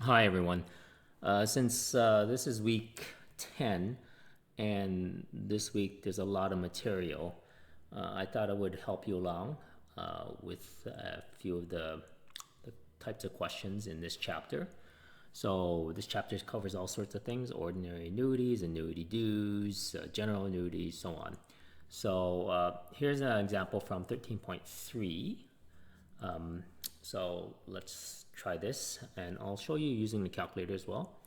Hi everyone. Since this is week 10 and this week there's a lot of material, I thought I would help you along with a few of the types of questions in this chapter. So this chapter covers all sorts of things: ordinary annuities, annuity dues, general annuities, so on. So here's an example from 13.3. So let's try this, and I'll show you using the calculator as well.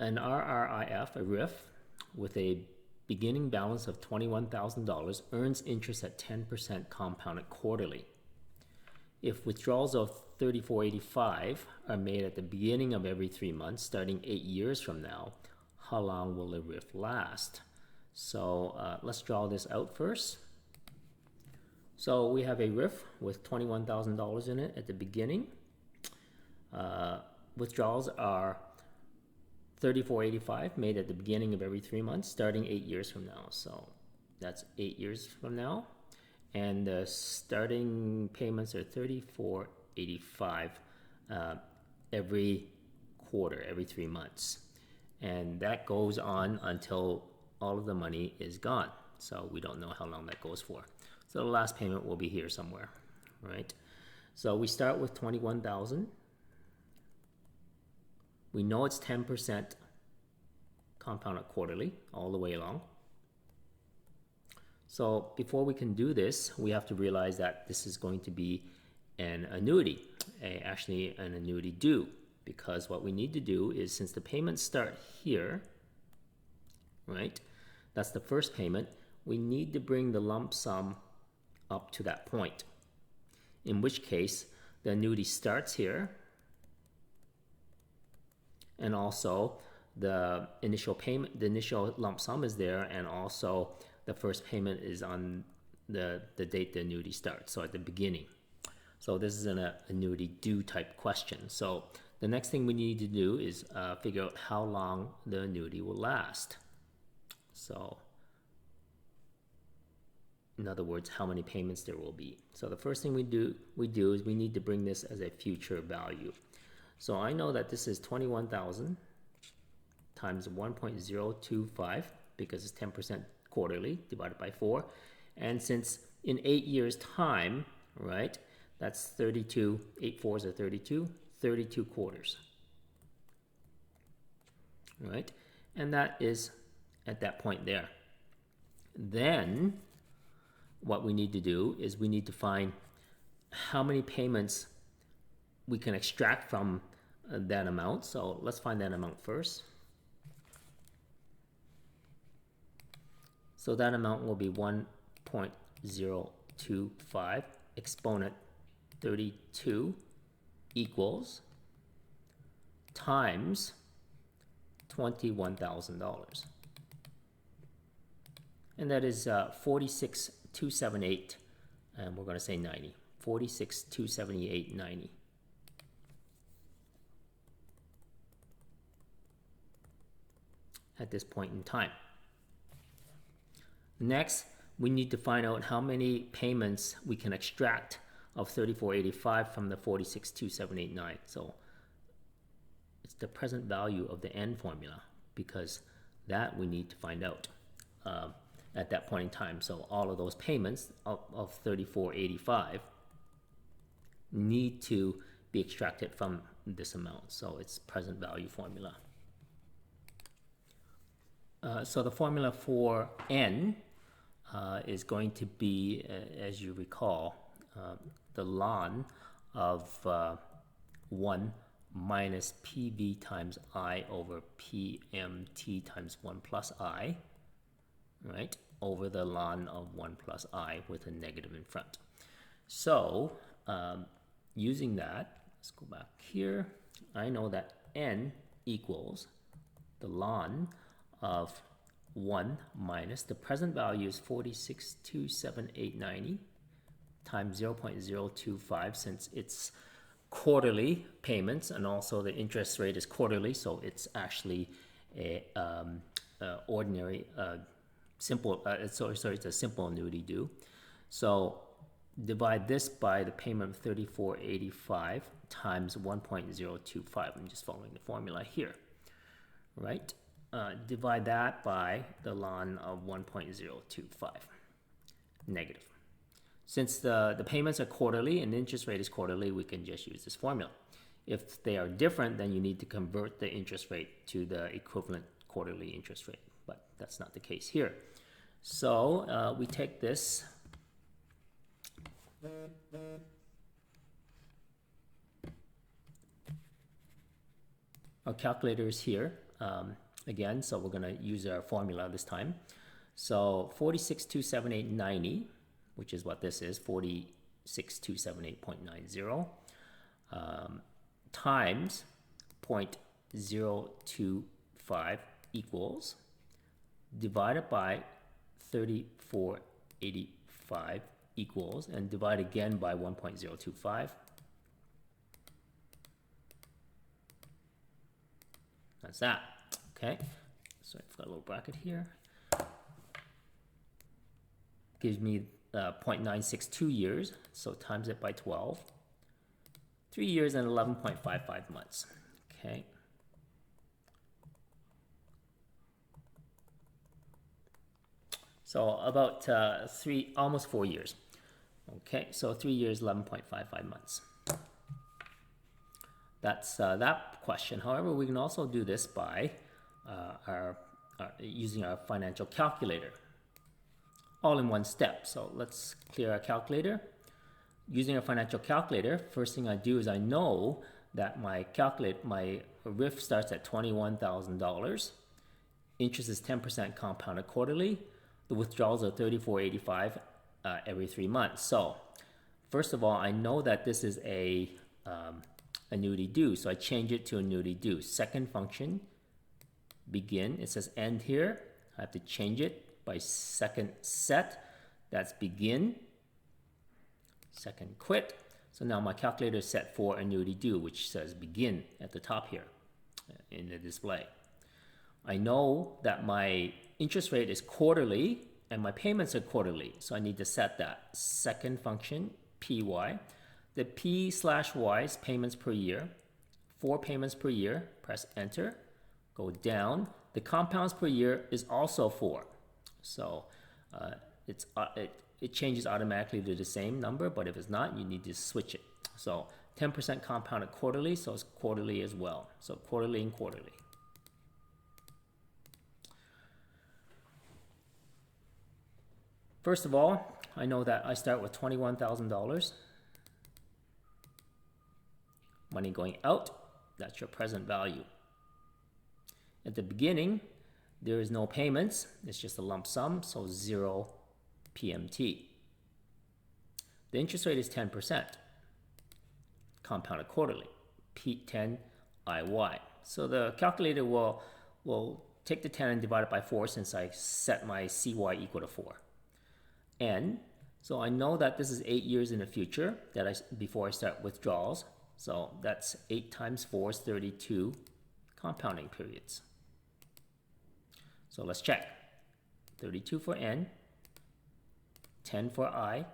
An RRIF, a RIF, with a beginning balance of $21,000 earns interest at 10% compounded quarterly. If withdrawals of 3485 are made at the beginning of every 3 months, starting 8 years from now, how long will the RIF last? So let's draw this out first. So we have a RIF with $21,000 in it at the beginning. Withdrawals are $34.85 made at the beginning of every 3 months, starting 8 years from now. So that's 8 years from now. And the starting payments are $34.85 every quarter, every 3 months. And that goes on until all of the money is gone. So we don't know how long that goes for. So the last payment will be here somewhere, right? So we start with 21,000. We know it's 10% compounded quarterly all the way along. So before we can do this, we have to realize that this is going to be an annuity, actually an annuity due, because what we need to do is, since the payments start here, right? That's the first payment. We need to bring the lump sum up to that point, in which case the annuity starts here, and also the initial payment, the initial lump sum is there, and also the first payment is on the date the annuity starts, so at the beginning. So this is an annuity due type question. So the next thing we need to do is figure out how long the annuity will last. So in other words, how many payments there will be. So the first thing we do is we need to bring this as a future value. So I know that this is 21,000 times 1.025, because it's 10% quarterly, divided by 4. And since in 8 years time, right, that's 32, 8 fours are 32, 32 quarters, right? And that is at that point there. Then what we need to do is we need to find how many payments we can extract from that amount. So let's find that amount first. So that amount will be 1.025 exponent 32 equals times $21,000. And that is 46,278, and we're going to say 90. 46,278.90. At this point in time. Next, we need to find out how many payments we can extract of 34.85 from the 46,278.9. So it's the present value of the N formula, because that we need to find out at that point in time. So all of those payments of 34.85 need to be extracted from this amount. So it's present value formula. So the formula for N is going to be, as you recall, the ln of 1 minus PV times I over PMT times 1 plus I, right, over the ln of 1 plus I with a negative in front. So using that, let's go back here. I know that N equals the ln of 1 minus, the present value is 46,278.90 times 0.025, since it's quarterly payments and also the interest rate is quarterly, so it's actually a ordinary simple it's a simple annuity due. So divide this by the payment of 34.85 times 1.025. I'm just following the formula here, right? Divide that by the ln of 1.025, negative. Since the payments are quarterly and the interest rate is quarterly, we can just use this formula. If they are different, then you need to convert the interest rate to the equivalent quarterly interest rate, but that's not the case here. So we take this, our calculator is here again, so we're going to use our formula this time. So 46,278.90, which is what this is, 46,278.90 times 0.025 equals, divided by 3485 equals, and divide again by 1.025. That's that. Okay, so I've got a little bracket here. Gives me 0.962 years, so times it by 12. 3 years and 11.55 months. Okay. So about almost 4 years. Okay, so 3 years, 11.55 months. That's that question. However, we can also do this by using our financial calculator, all in one step. So let's clear our calculator. Using a financial calculator, first thing I do is I know that my RIF starts at $21,000. Interest is 10% compounded quarterly. The withdrawals are $34.85 every 3 months. So first of all, I know that this is a annuity due, so I change it to annuity due. Second function, begin. It says end here. I have to change it by second set. That's begin. Second quit. So now my calculator is set for annuity due, which says begin at the top here in the display. I know that my interest rate is quarterly and my payments are quarterly, so I need to set that. Second function, PY. The P/Y is payments per year. 4 payments per year, press enter, go down. The compounds per year is also 4. So it changes automatically to the same number, but if it's not, you need to switch it. So 10% compounded quarterly, so it's quarterly as well. So quarterly and quarterly. First of all, I know that I start with $21,000. Money going out, that's your present value. At the beginning, there is no payments. It's just a lump sum, so 0 PMT. The interest rate is 10%, compounded quarterly, P10 IY. So the calculator will take the 10 and divide it by 4 since I set my CY equal to 4. N, so I know that this is 8 years in the future before I start withdrawals. So that's 8 times 4 is 32 compounding periods. So let's check. 32 for N, 10 for I.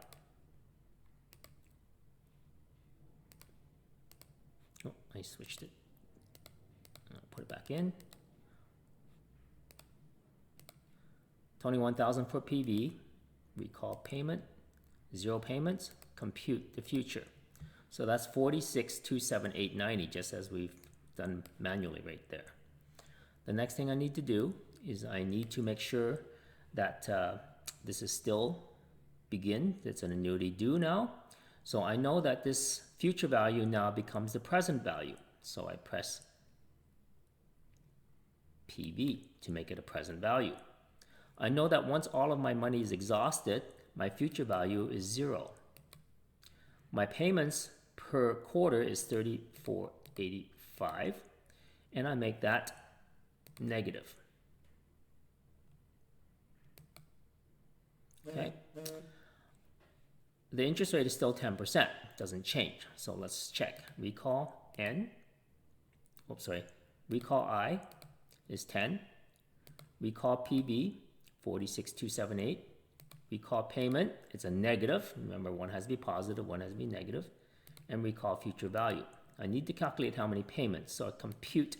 Oh, I switched it. I'll put it back in. 21,000 for PV. Recall payment. 0 payments. Compute the future. So that's 46,278.90, just as we've done manually right there. The next thing I need to do is I need to make sure that this is still begin. It's an annuity due now. So I know that this future value now becomes the present value. So I press PV to make it a present value. I know that once all of my money is exhausted, my future value is 0. My payments per quarter is $34.85, and I make that negative. Okay. The interest rate is still 10%, doesn't change. So let's check. Recall N, recall I is 10. Recall PB, 46,278. Recall payment, it's a negative. Remember, one has to be positive, one has to be negative. And recall future value. I need to calculate how many payments. So I compute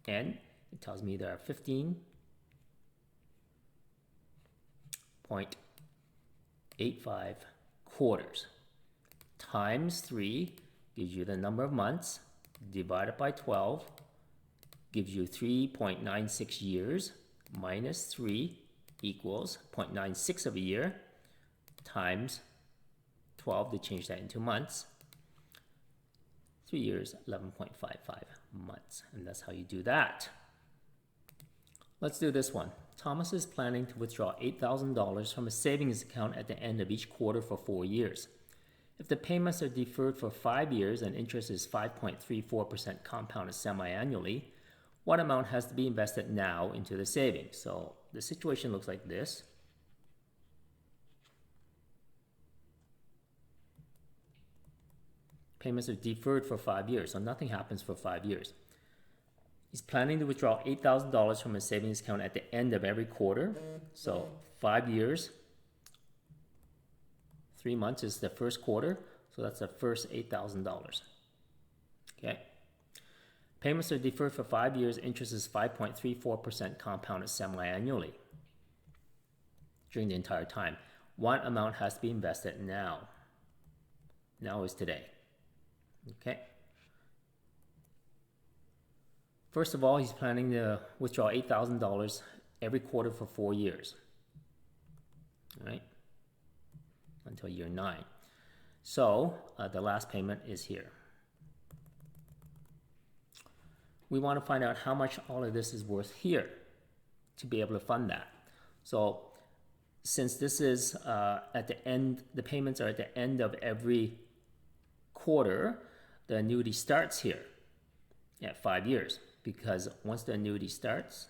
N. It tells me there are 15.85 quarters. Times 3 gives you the number of months. Divided by 12 gives you 3.96 years. Minus 3 equals 0.96 of a year. Times 12 to change that into months. 3 years, 11.55 months. And that's how you do that. Let's do this one. Thomas is planning to withdraw $8,000 from a savings account at the end of each quarter for 4 years. If the payments are deferred for 5 years and interest is 5.34% compounded semi-annually, what amount has to be invested now into the savings? So the situation looks like this. Payments are deferred for 5 years, so nothing happens for 5 years. He's planning to withdraw $8,000 from his savings account at the end of every quarter. So 5 years, 3 months is the first quarter, so that's the first $8,000. Okay. Payments are deferred for 5 years. Interest is 5.34% compounded semi-annually during the entire time. What amount has to be invested now? Now is today. Okay. First of all, he's planning to withdraw $8,000 every quarter for 4 years. All right. Until year 9. So the last payment is here. We want to find out how much all of this is worth here to be able to fund that. So since this is at the end, the payments are at the end of every quarter, the annuity starts here at 5 years, because once the annuity starts,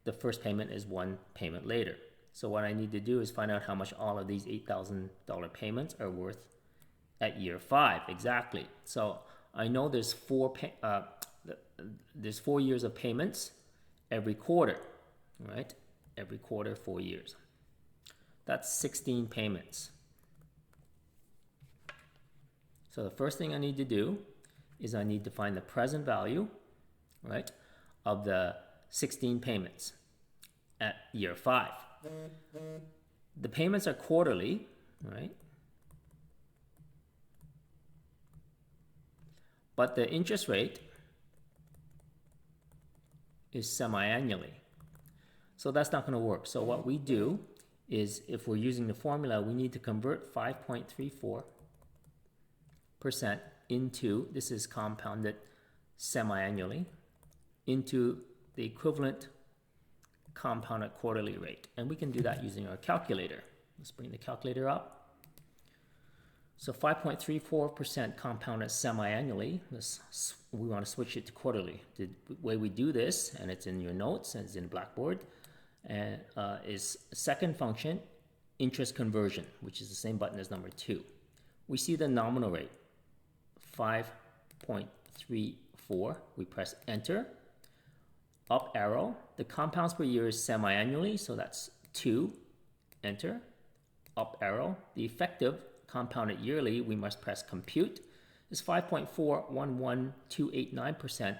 the first payment is one payment later. So what I need to do is find out how much all of these $8,000 payments are worth at year 5, exactly. So I know there's 4 years of payments every quarter, right? Every quarter, 4 years. That's 16 payments. So the first thing I need to do is I need to find the present value, right, of the 16 payments at year 5. The payments are quarterly, right? But the interest rate is semi-annually. So that's not going to work. So what we do is, if we're using the formula, we need to convert 5.34% into, this is compounded semi-annually, into the equivalent compounded quarterly rate. And we can do that using our calculator. Let's bring the calculator up. So 5.34% compounded semi-annually, we want to switch it to quarterly. The way we do this, and it's in your notes and it's in Blackboard, is second function, interest conversion, which is the same button as number 2. We see the nominal rate, 5.34. We press enter. Up arrow. The compounds per year is semi-annually, so that's 2. Enter. Up arrow. The effective compounded yearly, we must press compute, is 5.411289%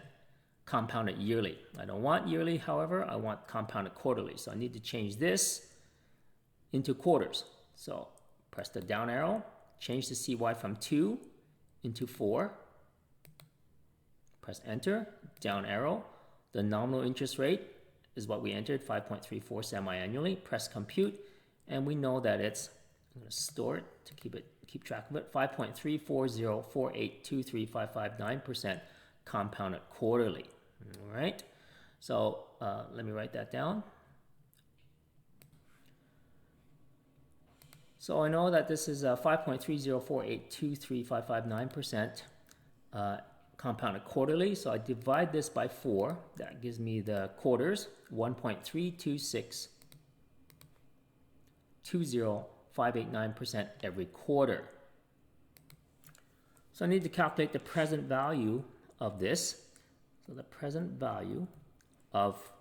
compounded yearly. I don't want yearly, however, I want compounded quarterly. So I need to change this into quarters. So press the down arrow, change the CY from 2 into 4. Press enter, down arrow. The nominal interest rate is what we entered, 5.34 semi-annually. Press compute, and we know that it's, I'm going to store it to keep track of it, 5.3404823559% compounded quarterly. All right. So let me write that down. So I know that this is 5.3048235559% compounded quarterly. So I divide this by 4. That gives me the quarters, 1.32620.589% every quarter. So I need to calculate the present value of this. So the present value of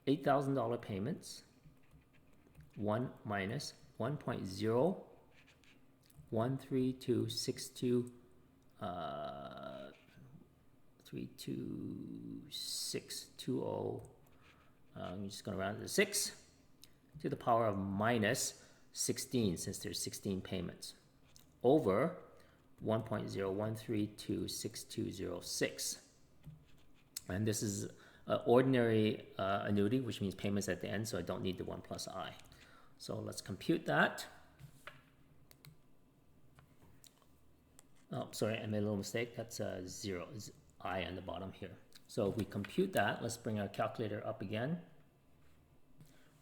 $8,000 payments, 1 minus 1.01 13262 32620. I'm just going to round it to 6 to the power of minus 16, since there's 16 payments, over 1.01326206. And this is an ordinary annuity, which means payments at the end, so I don't need the 1 plus I. So let's compute that. Oh, sorry, I made a little mistake. That's 0, is I on the bottom here. So if we compute that, let's bring our calculator up again.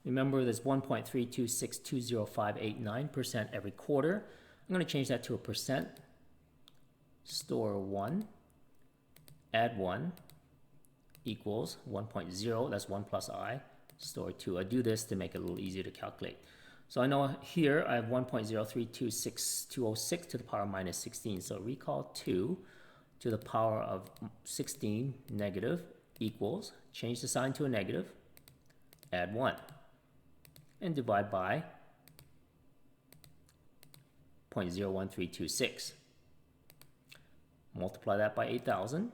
Remember, there's 1.3262059% every quarter. I'm going to change that to a percent. Store 1, add 1, equals 1.0, that's 1 plus I, store 2. I do this to make it a little easier to calculate. So I know here I have 1.0326206 to the power of minus 16. So recall 2 to the power of 16 negative equals, change the sign to a negative, add 1, and divide by 0.01326. Multiply that by 8,000.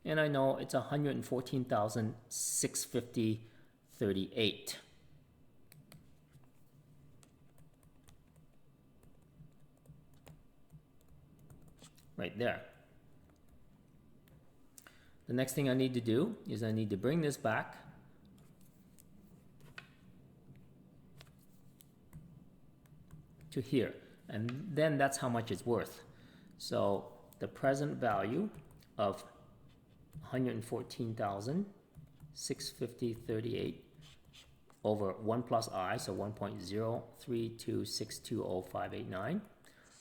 And I know it's 114,650.38. Right there. The next thing I need to do is I need to bring this back to here, and then that's how much it's worth. So the present value of 114,650.38 over 1 plus I, so 1.032620589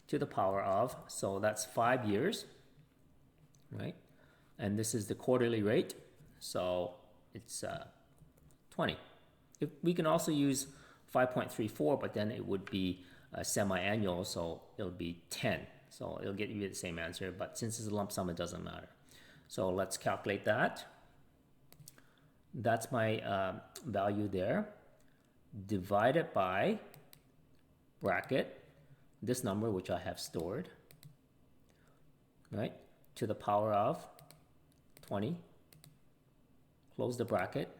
to the power of, so that's 5 years, right? And this is the quarterly rate, so it's 20. We can also use 5.34, but then it would be semi-annual, so it'll be 10. So it'll get you the same answer, but since it's a lump sum, it doesn't matter. So let's calculate that. That's my value there. Divide it by bracket, this number which I have stored, right, to the power of 20, close the bracket,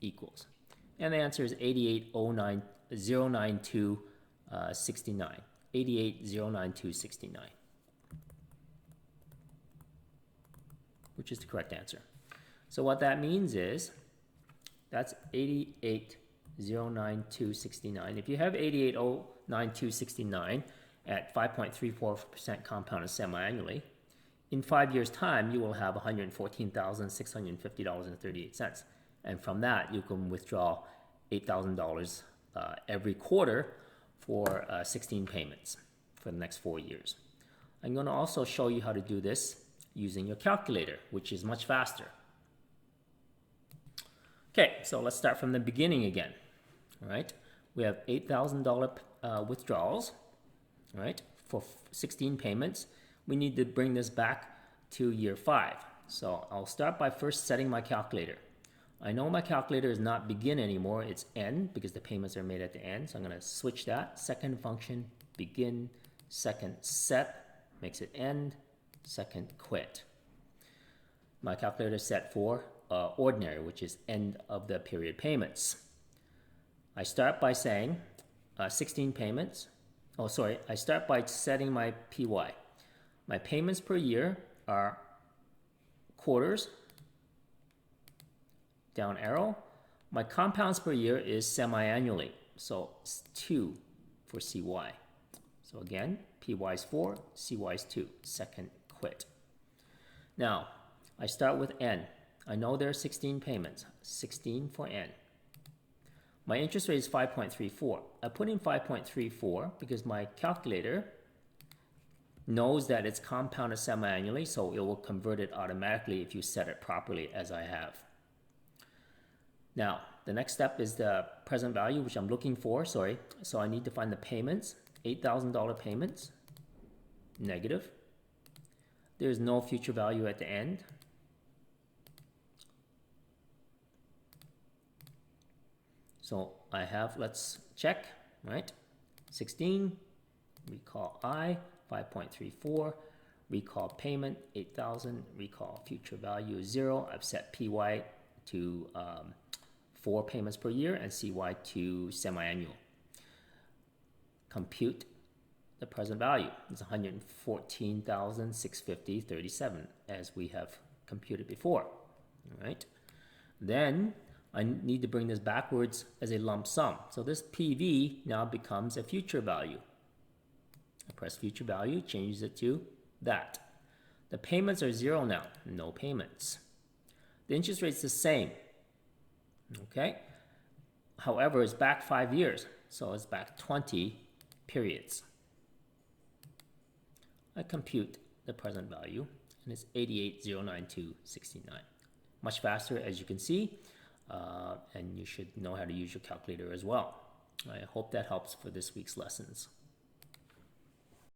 equals. And the answer is 88,092.69. 88,092.69. Which is the correct answer. So what that means is that's 88,092.69. If you have 88,092.69 at 5.34% compounded semi-annually, in 5 years' time, you will have $114,650.38. And from that, you can withdraw $8,000 every quarter for 16 payments for the next 4 years. I'm going to also show you how to do this using your calculator, which is much faster. Okay, so let's start from the beginning again. All right, we have $8,000 withdrawals, all right, for 16 payments. We need to bring this back to year 5. So I'll start by first setting my calculator. I know my calculator is not begin anymore, it's end, because the payments are made at the end. So I'm going to switch that. Second function, begin, second set, makes it end, second quit. My calculator is set for ordinary, which is end of the period payments. I start by saying 16 payments. Oh, sorry, I start by setting my PY. My payments per year are quarters, down arrow. My compounds per year is semi-annually, so it's 2 for CY. So again, PY is 4, CY is 2, second quit. Now, I start with N. I know there are 16 payments, 16 for N. My interest rate is 5.34. I put in 5.34 because my calculator knows that it's compounded semi-annually, so it will convert it automatically if you set it properly as I have. Now, the next step is the present value, which I'm looking for, sorry. So I need to find the payments, $8,000 payments, negative. There's no future value at the end. So I have, let's check, right? 16, recall I, 5.34, recall payment, 8,000, recall future value is 0. I've set PY to 4 payments per year and CY to semi-annual. Compute the present value. It's 114,650.37 as we have computed before. All right. Then I need to bring this backwards as a lump sum. So this PV now becomes a future value. I press future value, changes it to that. The payments are 0 now, no payments. The interest rate's the same. Okay. However, it's back 5 years, so it's back 20 periods. I compute the present value, and it's 88,092.69. Much faster, as you can see, and you should know how to use your calculator as well. I hope that helps for this week's lessons.